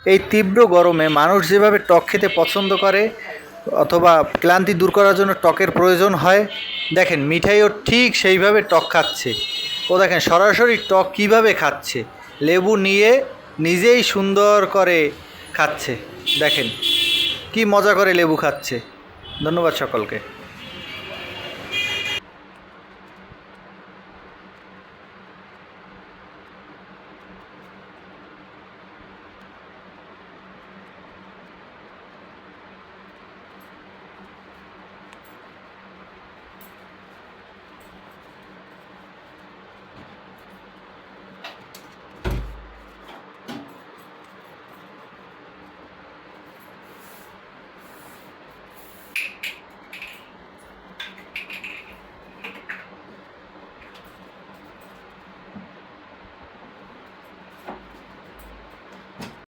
এই তীব্র গরমে মানুষ যেভাবে টক খেতে পছন্দ করে অথবা ক্লান্তি দূর করার জন্য টকের প্রয়োজন হয়, দেখেন মিঠাইও ঠিক সেইভাবে টক খাচ্ছে। ও দেখেন সরাসরি টক কীভাবে খাচ্ছে, লেবু নিয়ে নিজেই সুন্দর করে খাচ্ছে। দেখেন কি মজা করে লেবু খাচ্ছে। ধন্যবাদ সকলকে।